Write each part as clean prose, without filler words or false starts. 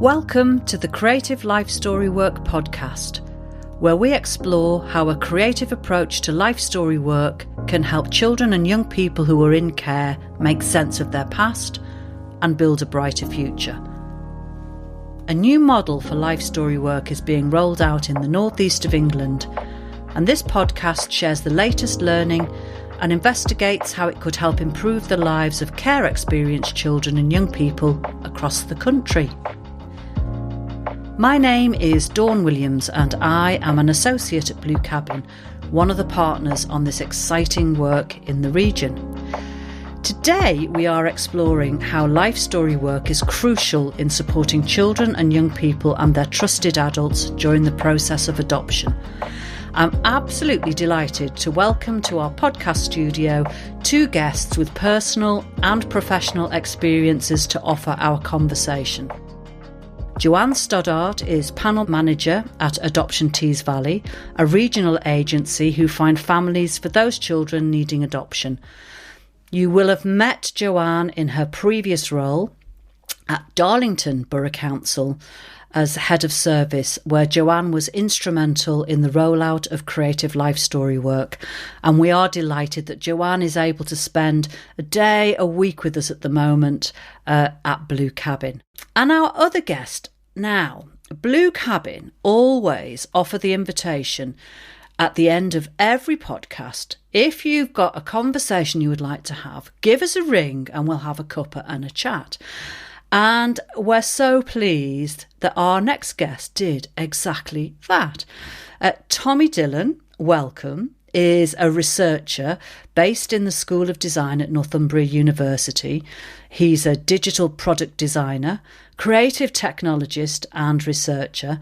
Welcome to the Creative Life Story Work podcast, where we explore how a creative approach to life story work can help children and young people who are in care make sense of their past and build a brighter future. A new model for life story work is being rolled out in the northeast of England, and this podcast shares the latest learning and investigates how it could help improve the lives of care-experienced children and young people across the country. My name is Dawn Williams and I am an associate at Blue Cabin, one of the partners on this exciting work in the region. Today we are exploring how life story work is crucial in supporting children and young people and their trusted adults during the process of adoption. I'm absolutely delighted to welcome to our podcast studio two guests with personal and professional experiences to offer our conversation. Joanne Stoddart is panel manager at Adoption Tees Valley, a regional agency who find families for those children needing adoption. You will have met Joanne in her previous role at Darlington Borough Council as head of service, where Joanne was instrumental in the rollout of creative life story work. And we are delighted that Joanne is able to spend a day a week with us at the moment at Blue Cabin. And our other guest now, Blue Cabin always offer the invitation at the end of every podcast. If you've got a conversation you would like to have, give us a ring and we'll have a cuppa and a chat. And we're so pleased that our next guest did exactly that. Tommy Dillon, welcome, is a researcher based in the School of Design at Northumbria University. He's a digital product designer, creative technologist and researcher,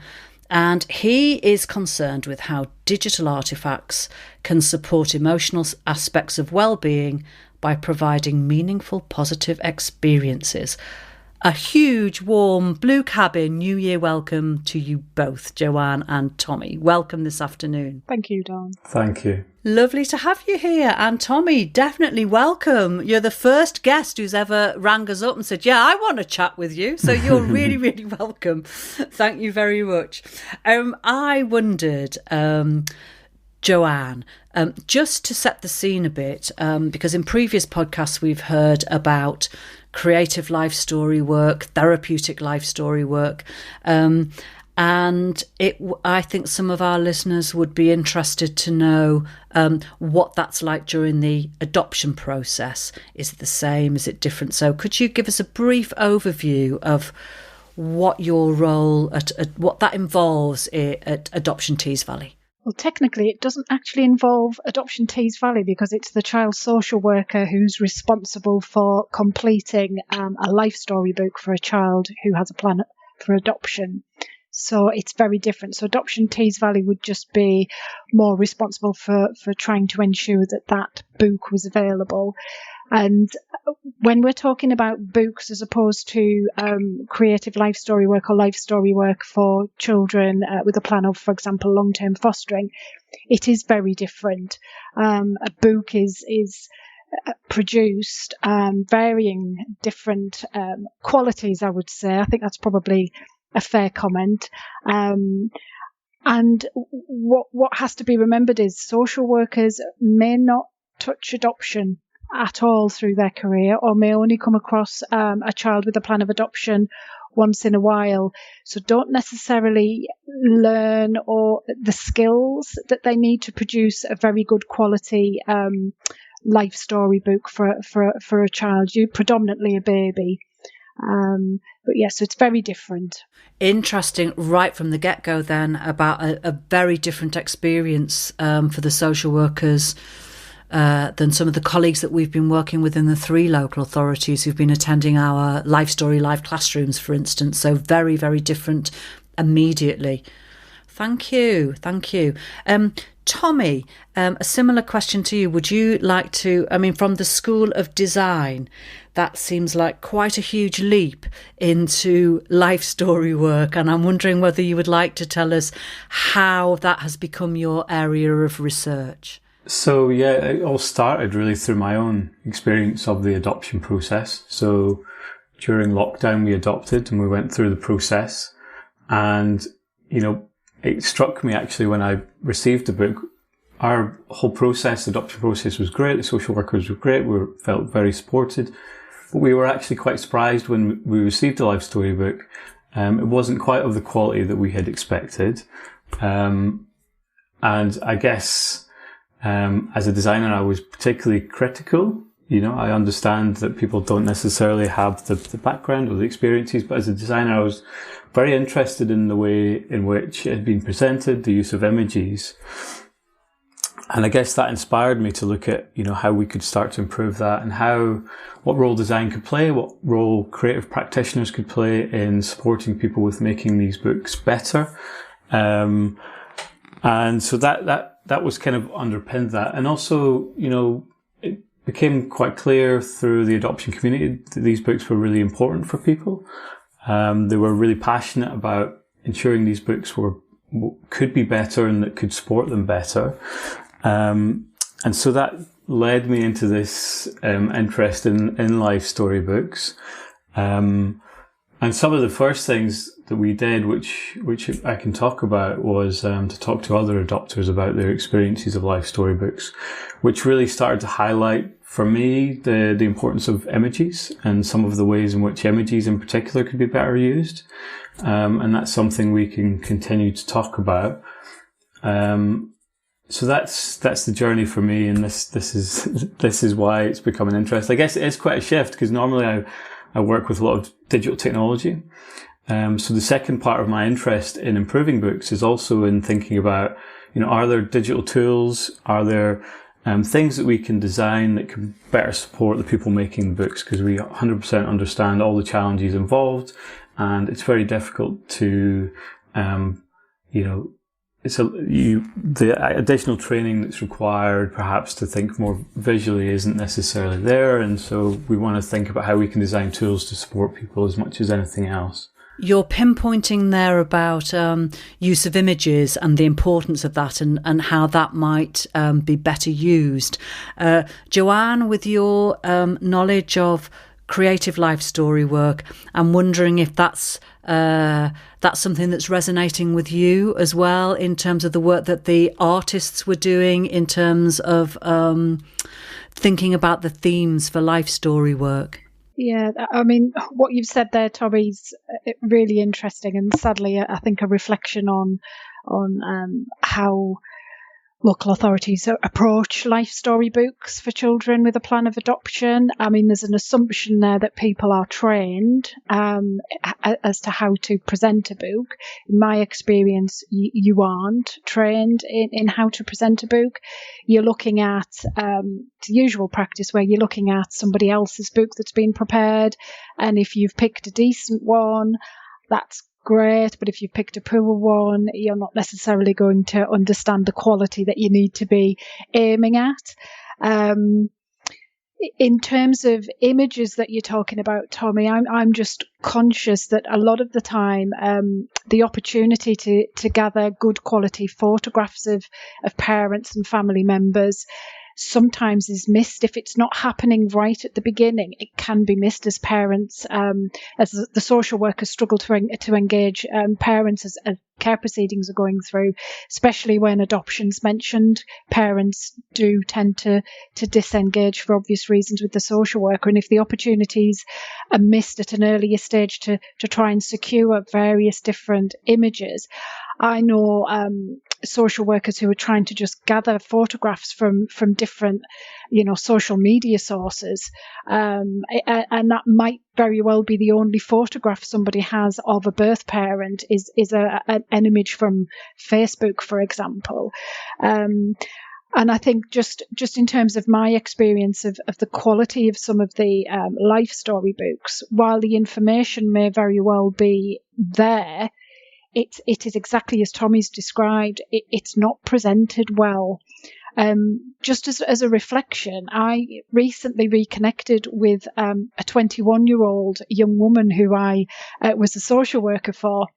and he is concerned with how digital artefacts can support emotional aspects of well-being by providing meaningful, positive experiences. A huge, warm Blue Cabin New Year welcome to you both, Joanne and Tommy. Welcome this afternoon. Thank you, Dawn. Thank you. Lovely to have you here. And Tommy, definitely welcome. You're the first guest who's ever rang us up and said, yeah, I want to chat with you. So you're really, really welcome. Thank you very much. I wondered, Joanne, just to set the scene a bit, because in previous podcasts we've heard about creative life story work, therapeutic life story work, and I think some of our listeners would be interested to know what that's like during the adoption process. Is it the same? Is it different? So could you give us a brief overview of what your role what that involves at Adoption Tees Valley? Well, technically, it doesn't actually involve Adoption Tees Valley because it's the child social worker who's responsible for completing a life story book for a child who has a plan for adoption. So it's very different. So Adoption Tees Valley would just be more responsible for trying to ensure that that book was available. And when we're talking about books as opposed to creative life story work or life story work for children with a plan of, for example, long-term fostering, it is very different. A book is produced varying different qualities, I would say. I think that's probably a fair comment. And what has to be remembered is social workers may not touch adoption at all through their career, or may only come across a child with a plan of adoption once in a while. So don't necessarily learn or the skills that they need to produce a very good quality life story book for a child, predominantly a baby. But yes, so it's very different. Interesting, right from the get-go then, about a very different experience for the social workers than some of the colleagues that we've been working with in the 3 local authorities who've been attending our life story live classrooms, for instance. So very, very different immediately. Thank you. Tommy, a similar question to you. Would you like to, from the School of Design, that seems like quite a huge leap into life story work. And I'm wondering whether you would like to tell us how that has become your area of research. So yeah, it all started really through my own experience of the adoption process. So during lockdown we adopted, and we went through the process. And, it struck me actually when I received the book, our whole process, the adoption process was great. The social workers were great. We felt very supported. But we were actually quite surprised when we received the life story book. It wasn't quite of the quality that we had expected. And I guess, as a designer, I was particularly critical. I understand that people don't necessarily have the background or the experiences, but as a designer, I was very interested in the way in which it had been presented, the use of images. And I guess that inspired me to look at, how we could start to improve that and what role design could play, what role creative practitioners could play in supporting people with making these books better. And so that was kind of underpinned that. And also, it became quite clear through the adoption community that these books were really important for people. They were really passionate about ensuring these books could be better and that could support them better. And so that led me into this interest in life story books. And some of the first things that we did, which I can talk about, was to talk to other adopters about their experiences of life story books, which really started to highlight for me the importance of images and some of the ways in which images in particular could be better used. And that's something we can continue to talk about. So that's the journey for me, and this is why it's become an interest. I guess it is quite a shift because normally I work with a lot of digital technology. So the second part of my interest in improving books is also in thinking about, are there digital tools? Are there things that we can design that can better support the people making the books? Because we 100% understand all the challenges involved, and it's very difficult to, the additional training that's required perhaps to think more visually isn't necessarily there. And so we want to think about how we can design tools to support people as much as anything else. You're pinpointing there about use of images and the importance of that and how that might be better used. Joanne, with your knowledge of creative life story work, I'm wondering if that's something that's resonating with you as well in terms of the work that the artists were doing in terms of thinking about the themes for life story work. Yeah, I mean, what you've said there, Tommy, is really interesting, and sadly, I think a reflection on how local authorities approach life story books for children with a plan of adoption. I mean, there's an assumption there that people are trained as to how to present a book. In my experience, you aren't trained in how to present a book. You're looking at the usual practice where you're looking at somebody else's book that's been prepared, and if you've picked a decent one, that's great, but if you picked a poor one, you're not necessarily going to understand the quality that you need to be aiming at. In terms of images that you're talking about, Tommy, I'm just conscious that a lot of the time the opportunity to gather good quality photographs of parents and family members sometimes is missed. If it's not happening right at the beginning, it can be missed as parents, as the social workers struggle to engage parents as care proceedings are going through, especially when adoption's mentioned. Parents do tend to disengage for obvious reasons with the social worker, and if the opportunities are missed at an earlier stage to try and secure various different images, I know social workers who are trying to just gather photographs from different, social media sources, and that might very well be the only photograph somebody has of a birth parent is an image from Facebook, for example. And I think just in terms of my experience of the quality of some of the life story books, while the information may very well be there, it is exactly as Tommy's described. It's not presented well. Just as a reflection, I recently reconnected with a 21-year-old young woman who I was a social worker for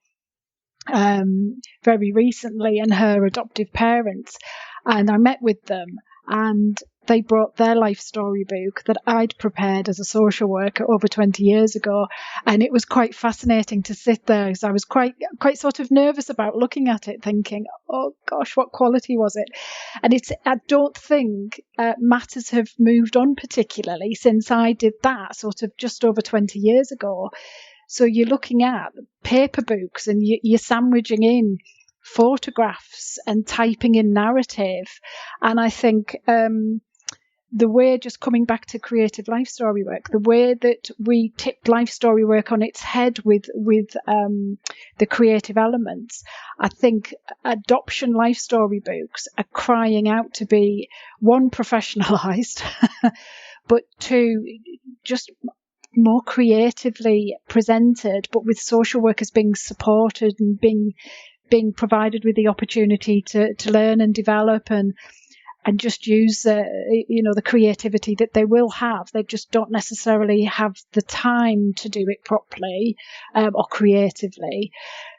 very recently, and her adoptive parents. And I met with them, and they brought their life story book that I'd prepared as a social worker over 20 years ago. And it was quite fascinating to sit there, because I was quite sort of nervous about looking at it, thinking, oh gosh, what quality was it? And I don't think matters have moved on particularly since I did that sort of just over 20 years ago. So you're looking at paper books and you're sandwiching in photographs and typing in narrative. And I think the way, just coming back to creative life story work, the way that we tipped life story work on its head with the creative elements, I think adoption life story books are crying out to be, one, professionalized, but two, just more creatively presented, but with social workers being supported and being provided with the opportunity to learn and develop and just use the creativity that they will have. They just don't necessarily have the time to do it properly or creatively.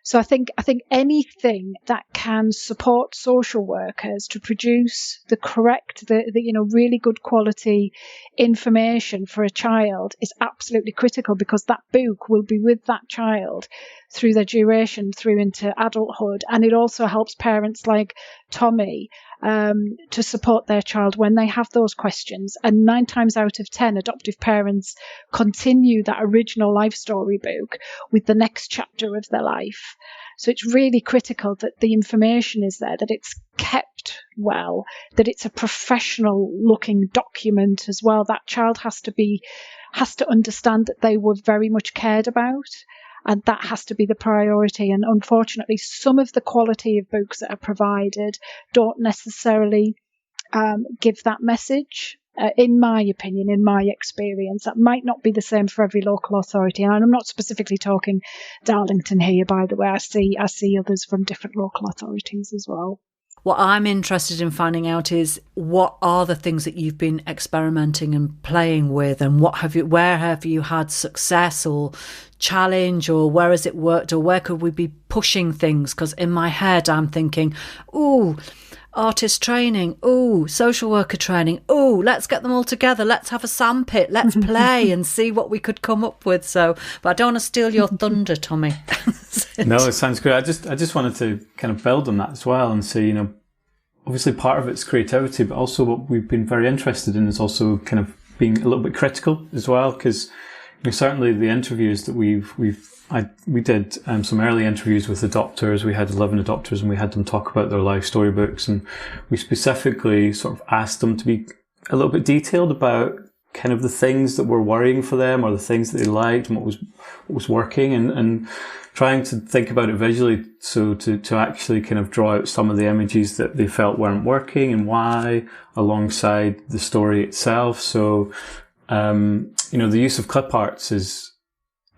So I think anything that can support social workers to produce the correct, really good quality information for a child is absolutely critical, because that book will be with that child through their duration through into adulthood. And it also helps parents like Tommy to support their child when they have those questions. And 9 times out of 10, adoptive parents continue that original life story book with the next chapter of their life. So it's really critical that the information is there, that it's kept well, that it's a professional looking document as well. That child has to understand that they were very much cared about. And that has to be the priority. And unfortunately, some of the quality of books that are provided don't necessarily give that message. In my opinion, in my experience, that might not be the same for every local authority. And I'm not specifically talking Darlington here, by the way. I see others from different local authorities as well. What I'm interested in finding out is, what are the things that you've been experimenting and playing with, and where have you had success or challenge, or where has it worked, or where could we be pushing things? Because in my head I'm thinking, artist training, social worker training, let's get them all together, let's have a sandpit, let's play and see what we could come up with. So, but I don't want to steal your thunder, Tommy. No, it sounds great. I just wanted to kind of build on that as well and say, obviously part of it's creativity, but also what we've been very interested in is also kind of being a little bit critical as well, because certainly the interviews that we did some early interviews with adopters. We had 11 adopters and we had them talk about their life story books, and we specifically sort of asked them to be a little bit detailed about kind of the things that were worrying for them, or the things that they liked and what was working, and trying to think about it visually, so to actually kind of draw out some of the images that they felt weren't working and why, alongside the story itself. So the use of clip arts is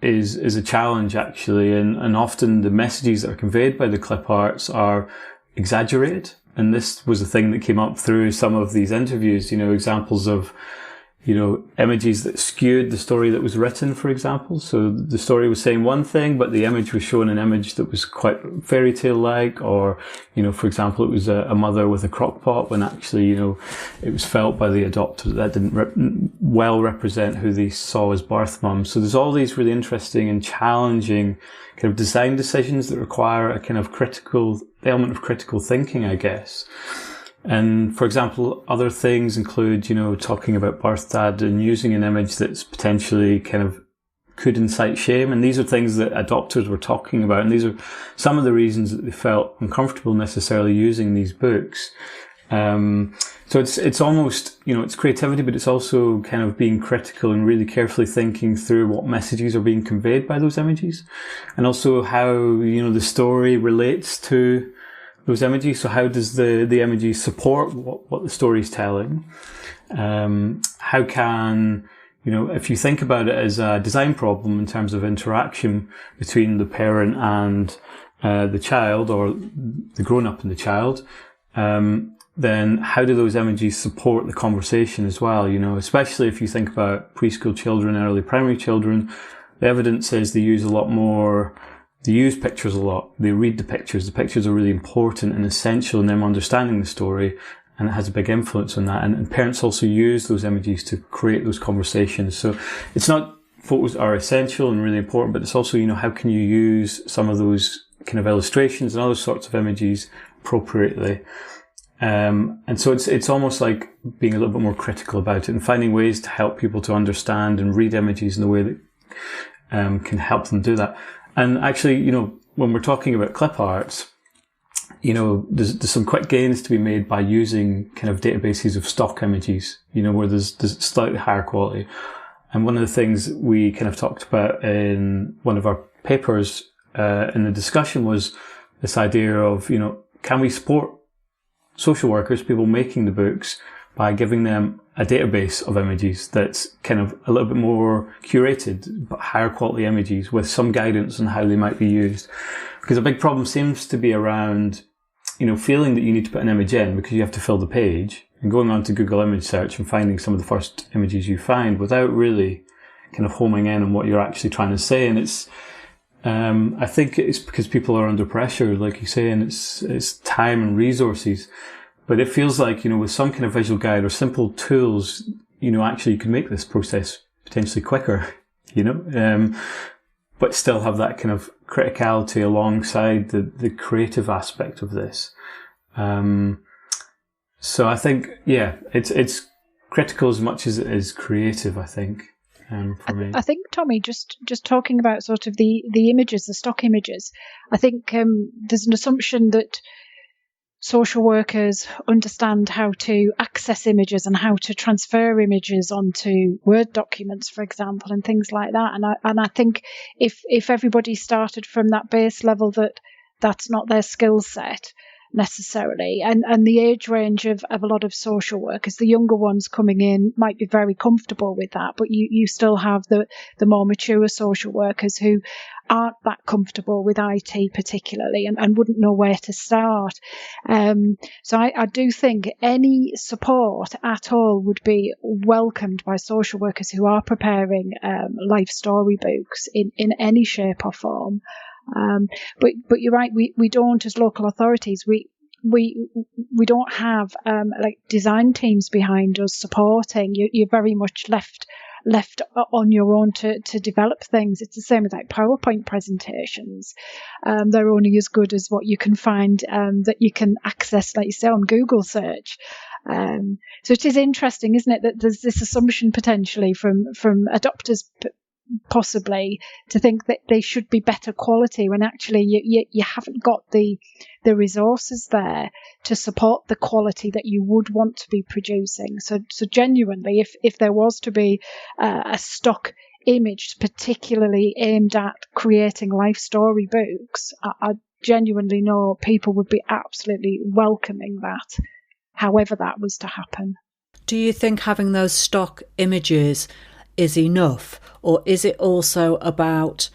a challenge, actually, and often the messages that are conveyed by the clip arts are exaggerated. And this was a thing that came up through some of these interviews, examples of images that skewed the story that was written, for example. So the story was saying one thing, but the image was showing an image that was quite fairy tale like, or, for example, it was a mother with a crock pot, when actually, it was felt by the adopter that didn't well represent who they saw as birth mum. So there's all these really interesting and challenging kind of design decisions that require a kind of element of critical thinking, I guess. And for example, other things include, talking about birth dad and using an image that's potentially kind of could incite shame. And these are things that adopters were talking about. And these are some of the reasons that they felt uncomfortable necessarily using these books. So it's almost, it's creativity, but it's also kind of being critical and really carefully thinking through what messages are being conveyed by those images, and also how, the story relates to those images. So how does the images support what the story is telling? How can, if you think about it as a design problem in terms of interaction between the parent and the child, or the grown-up and the child, then how do those images support the conversation as well? Especially if you think about preschool children, early primary children, the evidence says they use pictures a lot. They read the pictures. The pictures are really important and essential in them understanding the story. and it has a big influence on that. And parents also use those images to create those conversations. So it's not photos are essential and really important, but it's also, how can you use some of those kind of illustrations and other sorts of images appropriately? And so it's almost like being a little bit more critical about it and finding ways to help people to understand and read images in a way that can help them do that. And actually, when we're talking about clip arts, there's some quick gains to be made by using kind of databases of stock images, where there's slightly higher quality. And one of the things we kind of talked about in one of our papers in the discussion was this idea of, can we support social workers, people making the books, by giving them a database of images that's kind of a little bit more curated, but higher quality images with some guidance on how they might be used. Because a big problem seems to be around, feeling that you need to put an image in because you have to fill the page, and going on to Google image search and finding some of the first images you find without really kind of homing in on what you're actually trying to say. And it's, I think it's because people are under pressure, like you say, and it's time and resources. But it feels like, with some kind of visual guide or simple tools, actually you can make this process potentially quicker, but still have that kind of criticality alongside the creative aspect of this. So I think, it's critical as much as it is creative, I think. For me. I think, Tommy, just talking about sort of the images, the stock images, I think there's an assumption that social workers understand how to access images and how to transfer images onto Word documents, for example, and things like that. And I think if everybody started from that base level, that's not their skill set necessarily, and the age range of a lot of social workers, the younger ones coming in might be very comfortable with that, but you still have the more mature social workers who aren't that comfortable with IT particularly, and wouldn't know where to start. So I do think any support at all would be welcomed by social workers who are preparing life story books in any shape or form. But you're right, we don't, as local authorities, we don't have like design teams behind us supporting. You're very much left on your own to develop things. It's the same with like PowerPoint presentations. They're only as good as what you can find that you can access, like you say, on Google search. So it is interesting, isn't it, that there's this assumption potentially from adopters possibly to think that they should be better quality when actually you haven't got the resources there to support the quality that you would want to be producing. So genuinely, if there was to be a stock image particularly aimed at creating life story books, I genuinely know people would be absolutely welcoming that, however that was to happen. Do you think having those stock images is enough, or is it also about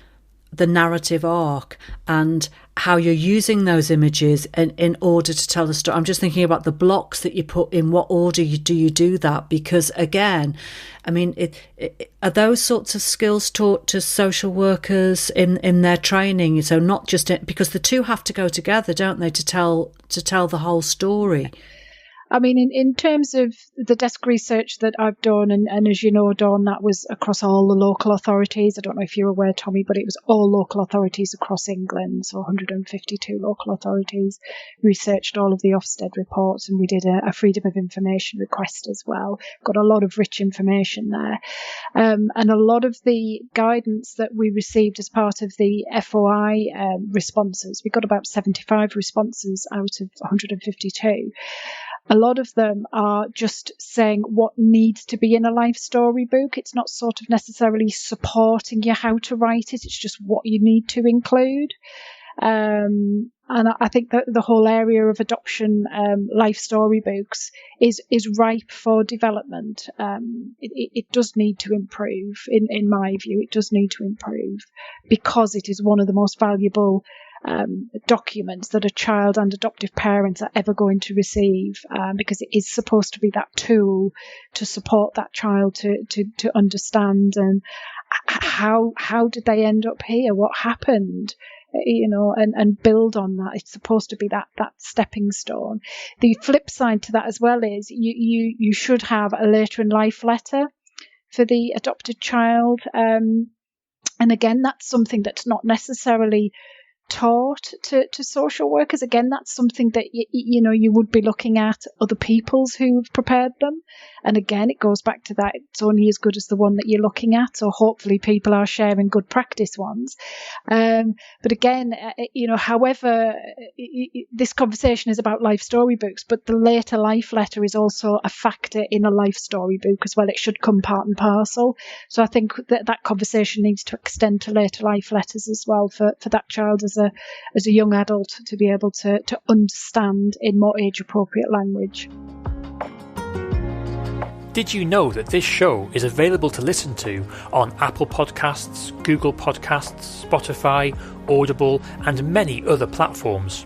the narrative arc and how you're using those images in order to tell the story? I'm just thinking about the blocks that you put in. What order do you do that? Because again, I mean, are those sorts of skills taught to social workers in their training? So not just because the two have to go together, don't they, to tell the whole story? I mean, in terms of the desk research that I've done, and as you know, Dawn, that was across all the local authorities. I don't know if you're aware, Tommy, but it was all local authorities across England, so 152 local authorities. Researched all of the Ofsted reports, and we did a freedom of information request as well. Got a lot of rich information there. And a lot of the guidance that we received as part of the FOI responses, we got about 75 responses out of 152. A lot of them are just saying what needs to be in a life story book. It's not sort of necessarily supporting you how to write it. It's just what you need to include. And I think that the whole area of adoption life story books is ripe for development. It does need to improve, in my view. It does need to improve because it is one of the most valuable documents that a child and adoptive parents are ever going to receive, because it is supposed to be that tool to support that child to understand and how did they end up here, what happened, and build on that. It's supposed to be that stepping stone. The flip side to that as well is you should have a later in life letter for the adopted child. And again, that's something that's not necessarily taught to social workers. Again, that's something that you would be looking at other people's who've prepared them. And again, it goes back to that, it's only as good as the one that you're looking at. So hopefully people are sharing good practice ones. But again, however, this conversation is about life storybooks, but the later life letter is also a factor in a life storybook as well. It should come part and parcel. So I think that conversation needs to extend to later life letters as well for that child as a young adult to be able to understand in more age appropriate language. Did you know that this show is available to listen to on Apple Podcasts, Google Podcasts, Spotify, Audible, and many other platforms?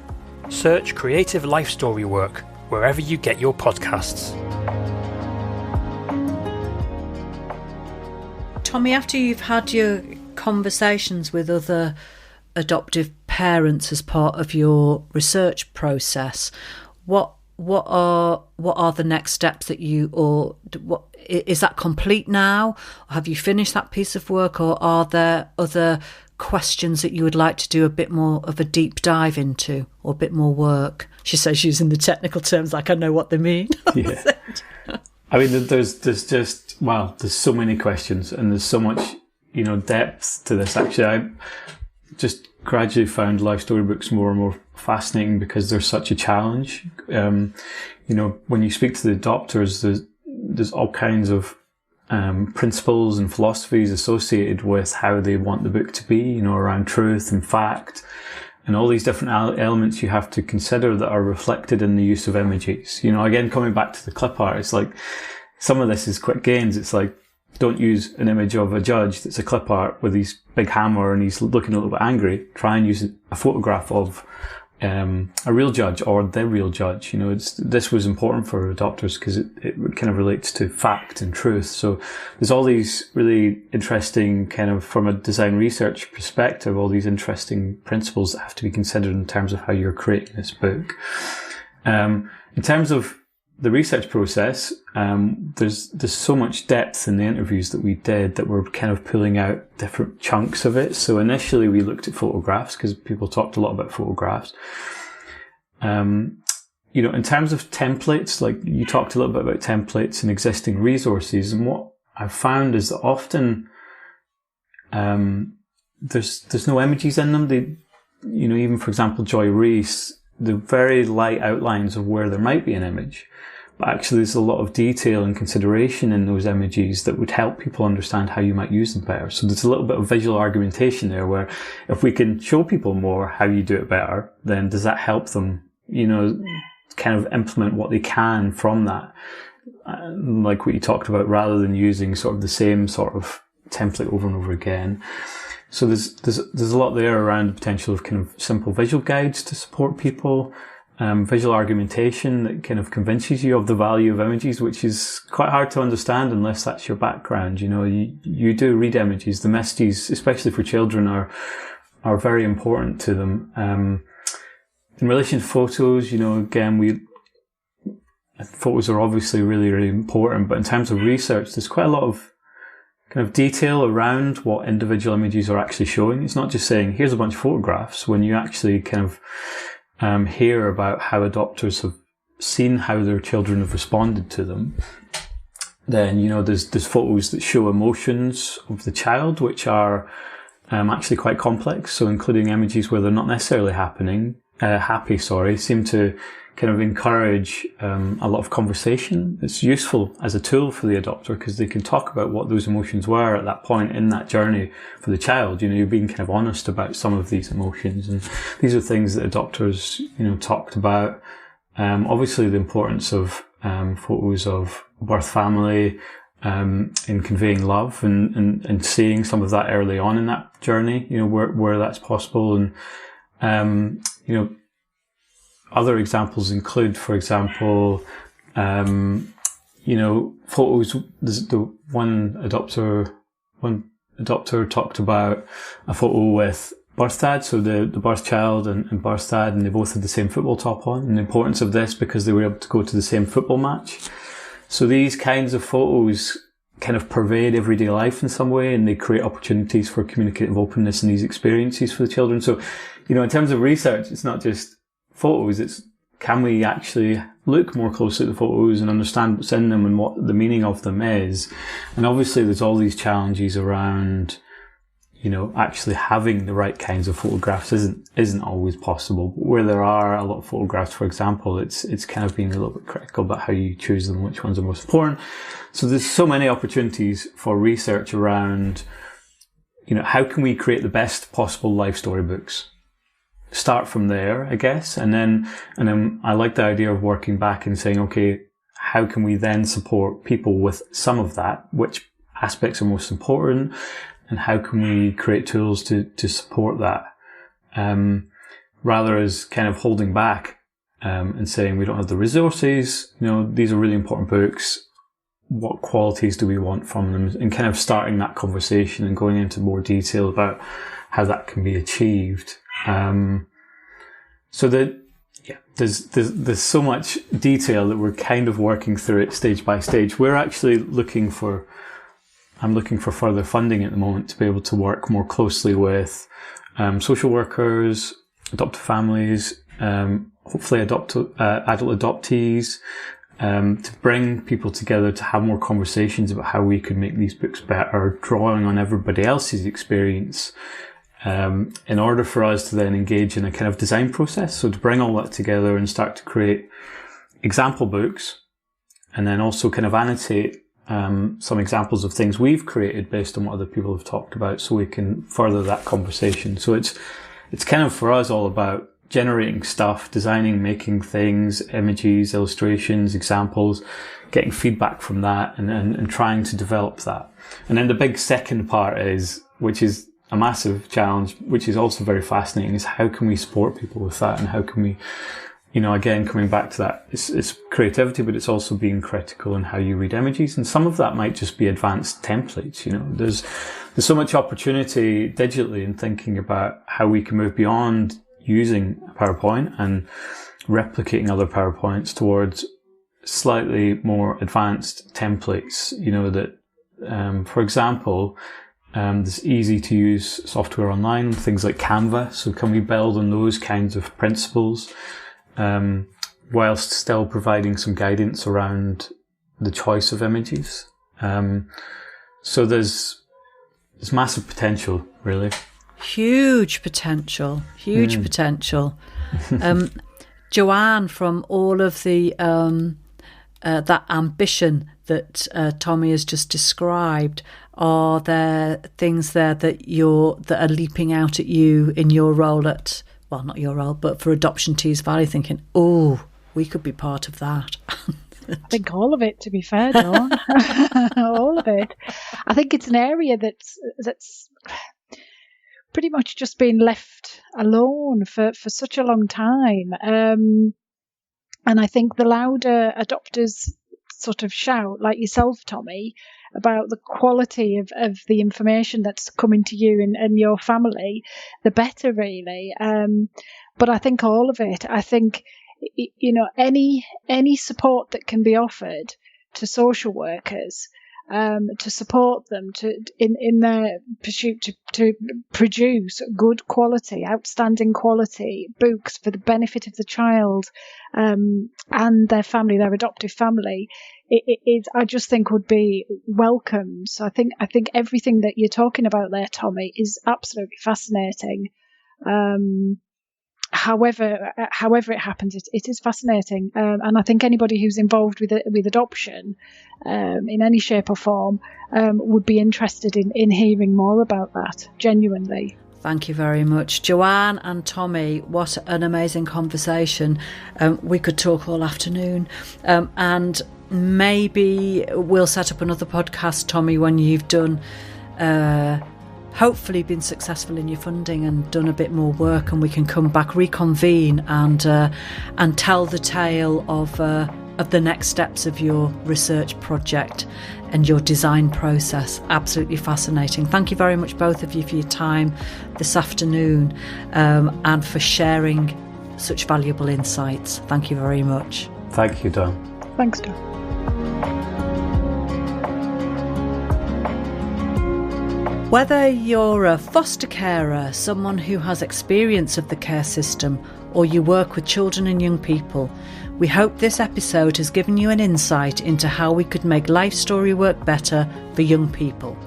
Search Creative Life Story Work wherever you get your podcasts. Tommy, after you've had your conversations with other adoptive parents as part of your research process, what are the next steps that what is that complete now? Have you finished that piece of work, or are there other questions that you would like to do a bit more of a deep dive into, or a bit more work? She says, using the technical terms like I know what they mean. Yeah. I mean, there's so many questions, and there's so much depth to this. Actually, I just gradually found life storybooks more and more fascinating because they're such a challenge. When you speak to the adopters, there's all kinds of principles and philosophies associated with how they want the book to be, around truth and fact, and all these different elements you have to consider that are reflected in the use of images. Again, coming back to the clip art, it's like some of this is quick gains. It's like, don't use an image of a judge that's a clip art with his big hammer and he's looking a little bit angry. Try and use a photograph of a real judge or the real judge. This was important for adopters because it kind of relates to fact and truth. So there's all these really interesting kind of, from a design research perspective, all these interesting principles that have to be considered in terms of how you're creating this book. In terms of the research process, there's so much depth in the interviews that we did that we're kind of pulling out different chunks of it. So initially we looked at photographs because people talked a lot about photographs. In terms of templates, like you talked a little bit about templates and existing resources, and what I've found is that often there's no images in them. Even for example, Joy Reese, the very light outlines of where there might be an image. But actually there's a lot of detail and consideration in those images that would help people understand how you might use them better. So there's a little bit of visual argumentation there where if we can show people more how you do it better, then does that help them, kind of implement what they can from that? Like what you talked about, rather than using sort of the same sort of template over and over again. So there's a lot there around the potential of kind of simple visual guides to support people, visual argumentation that kind of convinces you of the value of images, which is quite hard to understand unless that's your background. You do read images. The messages, especially for children, are very important to them. In relation to photos, again, photos are obviously really, really important, but in terms of research, there's quite a lot of kind of detail around what individual images are actually showing. It's not just saying, here's a bunch of photographs. When you actually kind of hear about how adopters have seen how their children have responded to them, then, there's photos that show emotions of the child, which are actually quite complex. So including images where they're not necessarily happy, seem to kind of encourage a lot of conversation. It's useful as a tool for the adopter because they can talk about what those emotions were at that point in that journey for the child. You're being kind of honest about some of these emotions, and these are things that adopters, talked about. Obviously the importance of photos of birth family in conveying love and seeing some of that early on in that journey, where that's possible. And other examples include, for example, photos. The one adopter talked about a photo with birth dad, so the birth child and birth dad, and they both had the same football top on, and the importance of this because they were able to go to the same football match. So these kinds of photos kind of pervade everyday life in some way, and they create opportunities for communicative openness in these experiences for the children. So, in terms of research, it's not just photos, it's can we actually look more closely at the photos and understand what's in them and what the meaning of them is. And obviously there's all these challenges around, actually having the right kinds of photographs isn't always possible. But where there are a lot of photographs, for example, it's kind of being a little bit critical about how you choose them, which ones are most important. So there's so many opportunities for research around, how can we create the best possible life storybooks? Start from there, I guess. And then I like the idea of working back and saying, okay, how can we then support people with some of that? Which aspects are most important? And how can we create tools to support that? Rather as kind of holding back, and saying we don't have the resources, these are really important books. What qualities do we want from them? And kind of starting that conversation and going into more detail about how that can be achieved. So there's so much detail that we're kind of working through it stage by stage. We're actually I'm looking for further funding at the moment to be able to work more closely with social workers, adoptive families, hopefully adult adoptees, to bring people together to have more conversations about how we could make these books better, drawing on everybody else's experience, in order for us to then engage in a kind of design process. So to bring all that together and start to create example books, and then also kind of annotate some examples of things we've created based on what other people have talked about, so we can further that conversation. So it's kind of for us all about generating stuff, designing, making things, images, illustrations, examples, getting feedback from that, and trying to develop that. And then the big second part which is a massive challenge, which is also very fascinating, is how can we support people with that, and how can we, again, coming back to that, it's creativity, but it's also being critical in how you read images. And some of that might just be advanced templates. There's so much opportunity digitally in thinking about how we can move beyond using PowerPoint and replicating other PowerPoints towards slightly more advanced templates, that, for example, there's easy to use software online, things like Canva. So can we build on those kinds of principles, whilst still providing some guidance around the choice of images? So there's massive potential, really. Huge potential. Joanne, from all of the that ambition that Tommy has just described, are there things there that are leaping out at you in your role at, well, not your role, but for Adoption Tees Valley, thinking, oh, we could be part of that? I think all of it, to be fair, Dawn. All of it. I think it's an area that's pretty much just been left alone for such a long time. And I think the louder adopters sort of shout, like yourself, Tommy, about the quality of the information that's coming to you and your family, the better, really. But I think all of it, I think, any support that can be offered to social workers, to support them in their pursuit to produce good quality, outstanding quality books for the benefit of the child and their family, their adoptive family, I just think would be welcome. So I think everything that you're talking about there, Tommy, is absolutely fascinating. However it happens, it is fascinating, and I think anybody who's involved with adoption in any shape or form would be interested in hearing more about that, genuinely. Thank you very much, Joanne and Tommy. What an amazing conversation. We could talk all afternoon, and maybe we'll set up another podcast, Tommy, when you've done hopefully been successful in your funding and done a bit more work, and we can come back, reconvene, and tell the tale of of the next steps of your research project and your design process. Absolutely fascinating. Thank you very much, both of you, for your time this afternoon and for sharing such valuable insights. Thank you very much. Thank you, Dawn. Thanks, Dawn. Whether you're a foster carer, someone who has experience of the care system, or you work with children and young people, we hope this episode has given you an insight into how we could make life story work better for young people.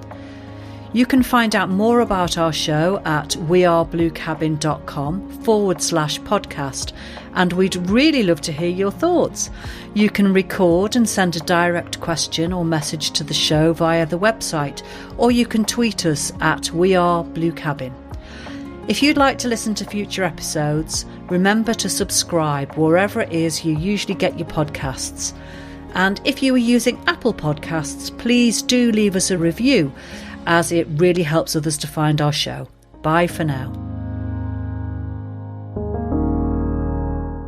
You can find out more about our show at wearebluecabin.com/podcast, and we'd really love to hear your thoughts. You can record and send a direct question or message to the show via the website, or you can tweet us at wearebluecabin. If you'd like to listen to future episodes, remember to subscribe wherever it is you usually get your podcasts. And if you are using Apple Podcasts, please do leave us a review, as it really helps others to find our show. Bye for now.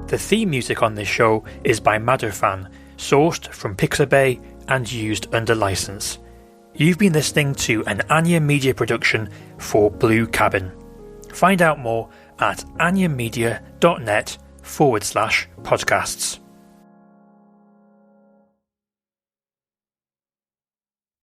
The theme music on this show is by Madurfan, sourced from Pixabay and used under license. You've been listening to an Anya Media production for Blue Cabin. Find out more at anyamedia.net/podcasts.